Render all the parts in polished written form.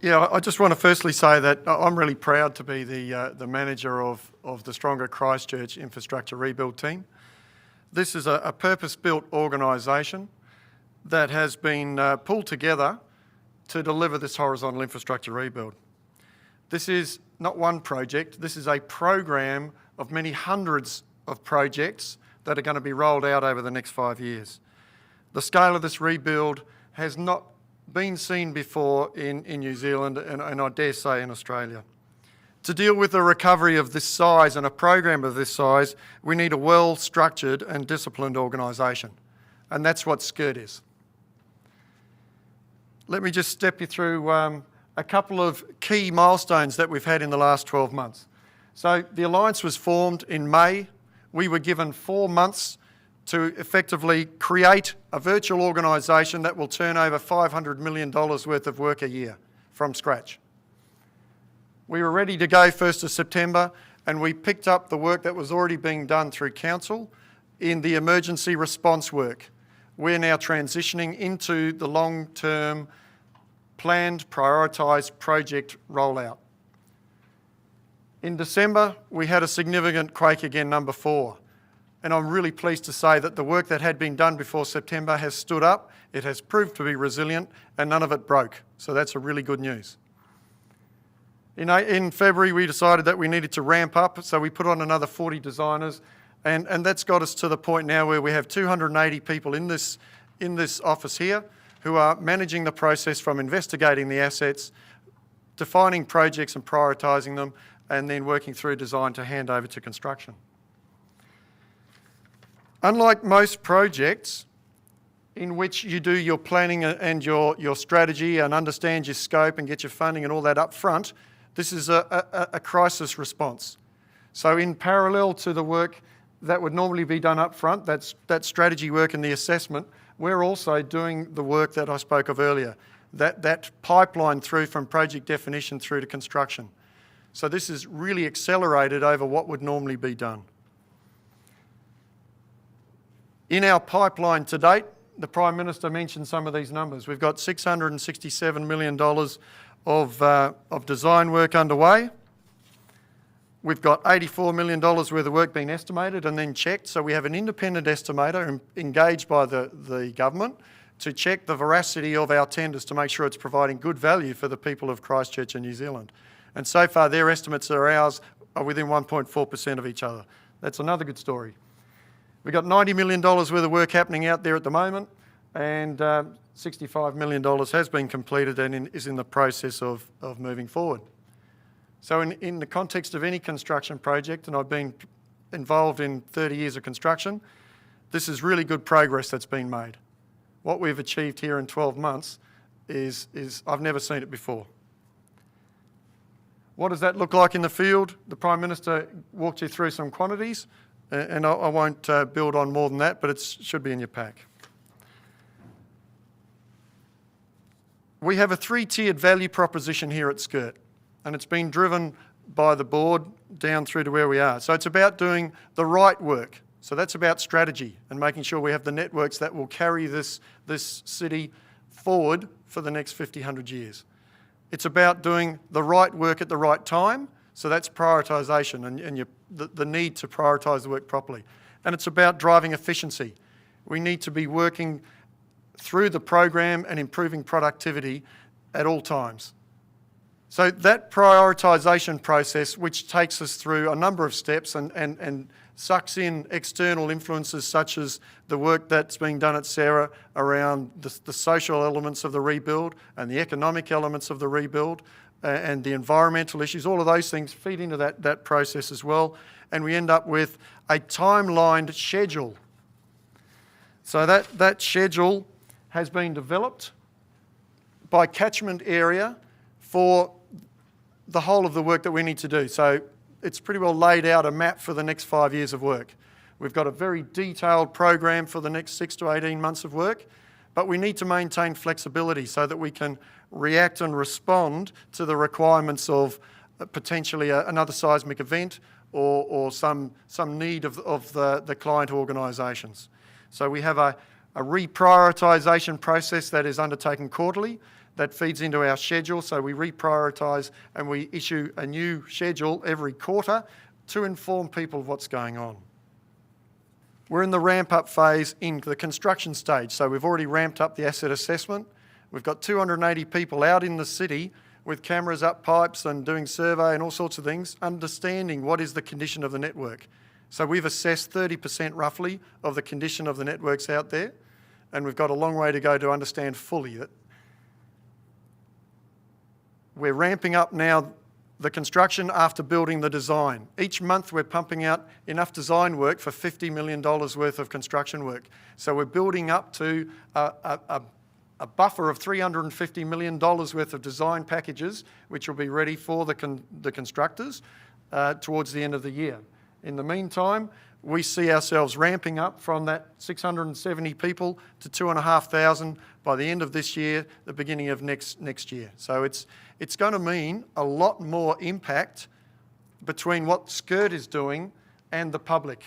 Yeah, I just want to firstly say that I'm really proud to be the manager of the Stronger Christchurch Infrastructure Rebuild team. This is a purpose-built organisation that has been pulled together to deliver this horizontal infrastructure rebuild. This is not one project, this is a program of many hundreds of projects that are going to be rolled out over the next 5 years. The scale of this rebuild has not been seen before in New Zealand and I dare say in Australia. To deal with a recovery of this size and a program of this size, we need a well-structured and disciplined organisation, and that's what SCIRT is. Let me just step you through a couple of key milestones that we've had in the last 12 months. So the Alliance was formed in May. We were given 4 months to effectively create a virtual organisation that will turn over $500 million worth of work a year from scratch. We were ready to go 1st of September, and we picked up the work that was already being done through Council in the emergency response work. We're now transitioning into the long-term planned, prioritised project rollout. In December, we had a significant quake again, number 4. And I'm really pleased to say that the work that had been done before September has stood up, it has proved to be resilient, and none of it broke. So that's a really good news. In February, we decided that we needed to ramp up, so we put on another 40 designers, and that's got us to the point now where we have 280 people in this office here who are managing the process from investigating the assets, defining projects and prioritising them, and then working through design to hand over to construction. Unlike most projects in which you do your planning and your strategy and understand your scope and get your funding and all that up front, this is a crisis response. So in parallel to the work that would normally be done up front, that strategy work and the assessment, we're also doing the work that I spoke of earlier, that pipeline through from project definition through to construction. So this is really accelerated over what would normally be done. In our pipeline to date, the Prime Minister mentioned some of these numbers. We've got $667 million of design work underway. We've got $84 million worth of work being estimated and then checked. So we have an independent estimator engaged by the government to check the veracity of our tenders to make sure it's providing good value for the people of Christchurch and New Zealand. And so far, their estimates are ours are within 1.4% of each other. That's another good story. We've got $90 million worth of work happening out there at the moment, and $65 million has been completed and is in the process of moving forward. So in the context of any construction project, and I've been involved in 30 years of construction, this is really good progress that's been made. What we've achieved here in 12 months is I've never seen it before. What does that look like in the field? The Prime Minister walked you through some quantities, and I won't build on more than that, but it should be in your pack. We have a 3-tiered value proposition here at SCIRT, and it's been driven by the board down through to where we are. So it's about doing the right work. So that's about strategy and making sure we have the networks that will carry this city forward for the next 50, 100 years. It's about doing the right work at the right time. So that's prioritisation and the need to prioritise the work properly. And it's about driving efficiency. We need to be working through the program and improving productivity at all times. So that prioritisation process, which takes us through a number of steps and sucks in external influences such as the work that's being done at SARA around the social elements of the rebuild and the economic elements of the rebuild, and the environmental issues, all of those things feed into that process as well. And we end up with a timelined schedule. So that schedule has been developed by catchment area for the whole of the work that we need to do. So it's pretty well laid out a map for the next 5 years of work. We've got a very detailed program for the next 6 to 18 months of work, but we need to maintain flexibility so that we can react and respond to the requirements of potentially another seismic event or some need of the client organisations. So we have a reprioritisation process that is undertaken quarterly That feeds into our schedule, so we reprioritise and we issue a new schedule every quarter to inform people of what's going on. We're in the ramp-up phase in the construction stage, so we've already ramped up the asset assessment. We've got 280 people out in the city with cameras up pipes and doing survey and all sorts of things, understanding what is the condition of the network. So we've assessed 30% roughly of the condition of the networks out there, and we've got a long way to go to understand fully that. We're ramping up now the construction after building the design. Each month we're pumping out enough design work for $50 million worth of construction work. So we're building up to a buffer of $350 million worth of design packages, which will be ready for the constructors towards the end of the year. In the meantime, we see ourselves ramping up from that 670 people to 2,500 by the end of this year, the beginning of next year. So it's going to mean a lot more impact between what SCIRT is doing and the public.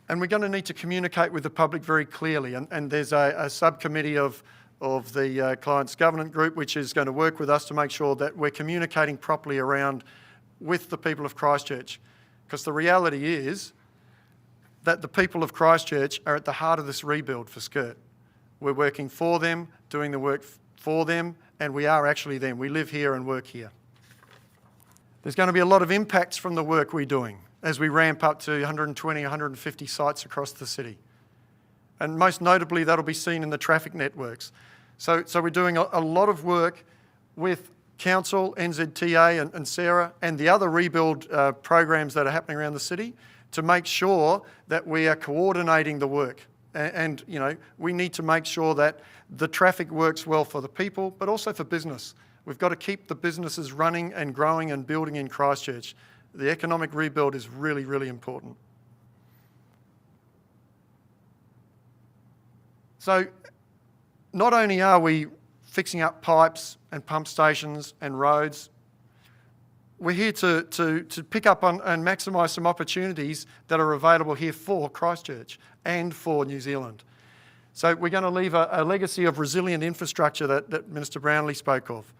And we're going to need to communicate with the public very clearly. And there's a subcommittee of the Clients Governance Group which is going to work with us to make sure that we're communicating properly around with the people of Christchurch. Because the reality is that the people of Christchurch are at the heart of this rebuild for SCIRT. We're working for them, doing the work for them, and we are actually them. We live here and work here. There's going to be a lot of impacts from the work we're doing as we ramp up to 120, 150 sites across the city. And most notably, that'll be seen in the traffic networks. So we're doing a lot of work with Council, NZTA and Sarah and the other rebuild programs that are happening around the city to make sure that we are coordinating the work. And you know, we need to make sure that the traffic works well for the people, but also for business. We've got to keep the businesses running and growing and building in Christchurch. The economic rebuild is really, really important. So not only are we fixing up pipes and pump stations and roads, we're here to pick up on and maximise some opportunities that are available here for Christchurch and for New Zealand. So we're going to leave a legacy of resilient infrastructure that Minister Brownlee spoke of.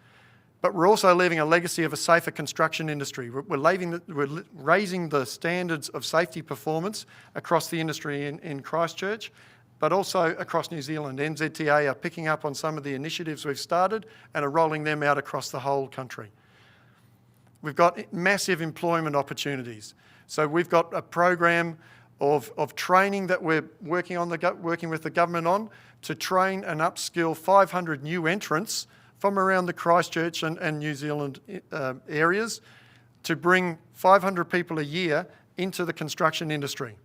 But we're also leaving a legacy of a safer construction industry. We're raising the standards of safety performance across the industry in Christchurch, but also across New Zealand. NZTA are picking up on some of the initiatives we've started and are rolling them out across the whole country. We've got massive employment opportunities. So we've got a program of training that we're working with the government on to train and upskill 500 new entrants from around the Christchurch and New Zealand areas to bring 500 people a year into the construction industry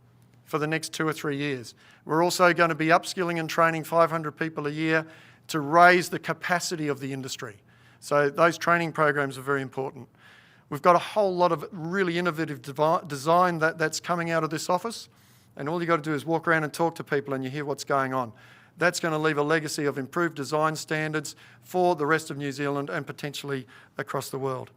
for the next 2 or 3 years. We're also going to be upskilling and training 500 people a year to raise the capacity of the industry. So those training programs are very important. We've got a whole lot of really innovative design that's coming out of this office, and all you've got to do is walk around and talk to people and you hear what's going on. That's going to leave a legacy of improved design standards for the rest of New Zealand and potentially across the world.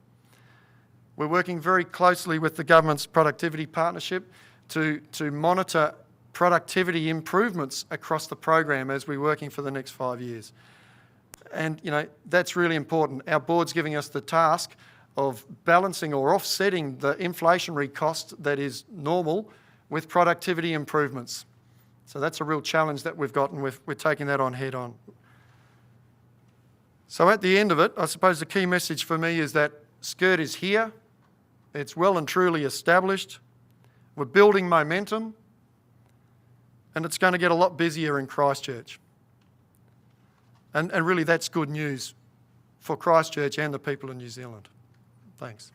We're working very closely with the government's productivity partnership to monitor productivity improvements across the program as we're working for the next 5 years. And you know, that's really important. Our board's giving us the task of balancing or offsetting the inflationary cost that is normal with productivity improvements. So that's a real challenge that we've got, and we're taking that on head on. So at the end of it, I suppose the key message for me is that SCIRT is here. It's well and truly established. We're building momentum, and it's going to get a lot busier in Christchurch. And really that's good news for Christchurch and the people in New Zealand. Thanks.